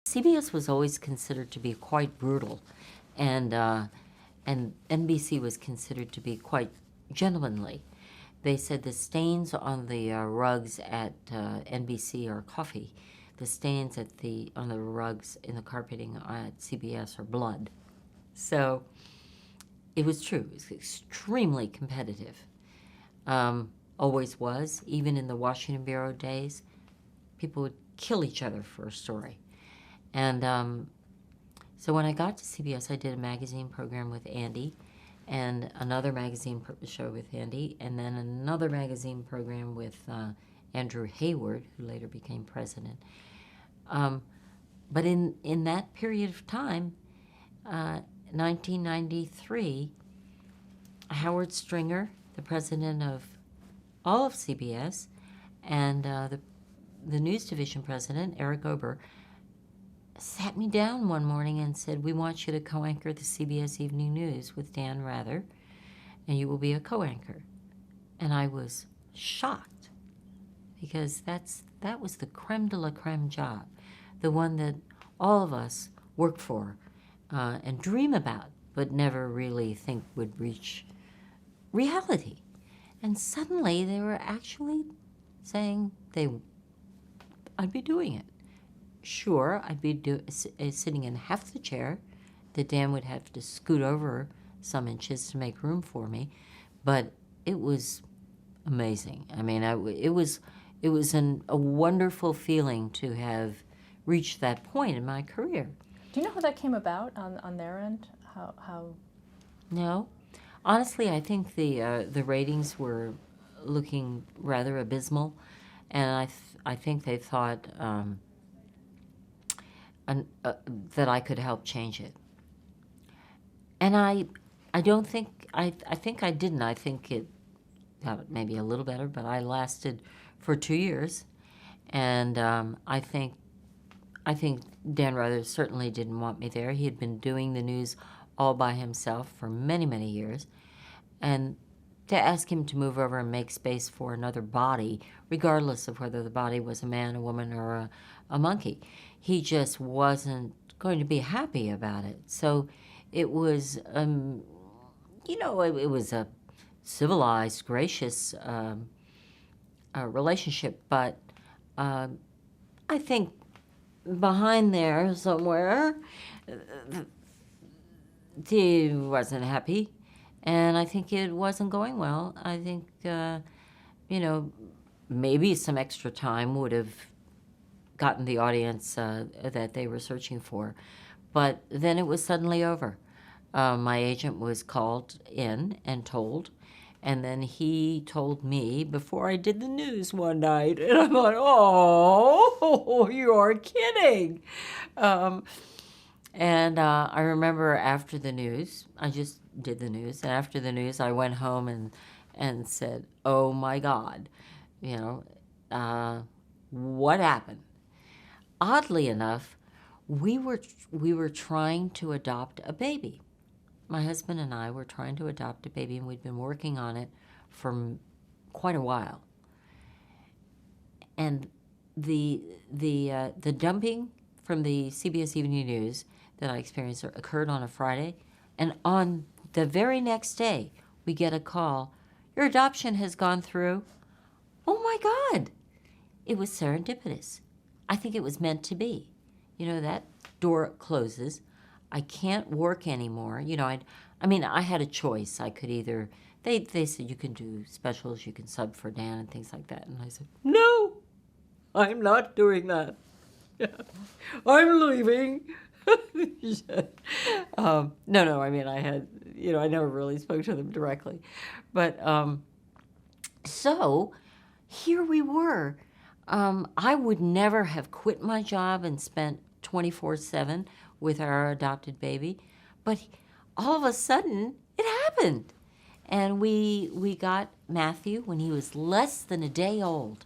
CBS was always considered to be quite brutal, and NBC was considered to be quite gentlemanly. They said the stains on the rugs at NBC are coffee. The stains on the rugs in the carpeting at CBS are blood. So it was true. It was extremely competitive. Always was. Even in the Washington Bureau days, people would kill each other for a story. And so when I got to CBS, I did a magazine program with Andy, and another magazine show with Andy, and then another magazine program with Andrew Hayward, who later became president. But in that period of time, 1993, Howard Stringer, the president of all of CBS, and the news division president, Eric Ober, sat me down one morning and said, "We want you to co-anchor the CBS Evening News with Dan Rather, and you will be a co-anchor." And I was shocked, because that was the creme de la creme job, the one that all of us work for and dream about, but never really think would reach reality. And suddenly they were actually saying I'd be doing it. Sure, I'd be sitting in half the chair that Dan would have to scoot over some inches to make room for me, but it was amazing. I mean, it was a wonderful feeling to have reached that point in my career. Do you know how that came about on their end? How? No. Honestly, I think the ratings were looking rather abysmal, and I think they thought that I could help change it. And I think I didn't. I think it got maybe a little better, but I lasted for 2 years, and I think Dan Rather certainly didn't want me there. He had been doing the news all by himself for many, many years, and to ask him to move over and make space for another body, regardless of whether the body was a man, a woman, or a monkey, he just wasn't going to be happy about it. So it was, it was a civilized, gracious relationship, but I think behind there somewhere, he wasn't happy, and I think it wasn't going well. I think, maybe some extra time would have gotten the audience that they were searching for, but then it was suddenly over. My agent was called in and told, and then he told me before I did the news one night, and I thought, "Oh, you're kidding." And I remember after the news, I just did the news, and after the news, I went home and said, "Oh my God, what happened?" Oddly enough, we were trying to adopt a baby. My husband and I were trying to adopt a baby, and we'd been working on it for quite a while. And the dumping from the CBS Evening News that I experienced occurred on a Friday, and on the very next day, we get a call, "Your adoption has gone through." Oh my God! It was serendipitous. I think it was meant to be. That door closes. I can't work anymore. I had a choice. I could either, they said you can do specials, you can sub for Dan and things like that. And I said, "No, I'm not doing that. I'm leaving." No, I had, I never really spoke to them directly. But so here we were. I would never have quit my job and spent 24/7 with our adopted baby, but all of a sudden it happened. And we got Matthew when he was less than a day old.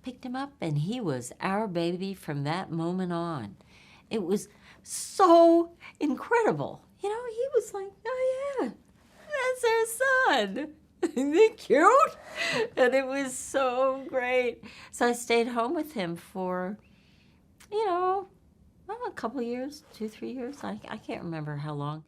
Picked him up, and he was our baby from that moment on. It was so incredible. He was like, "Oh yeah, that's our son. Isn't he cute?" And it was so great. So I stayed home with him for, well, a couple years, 2, 3 years. I can't remember how long.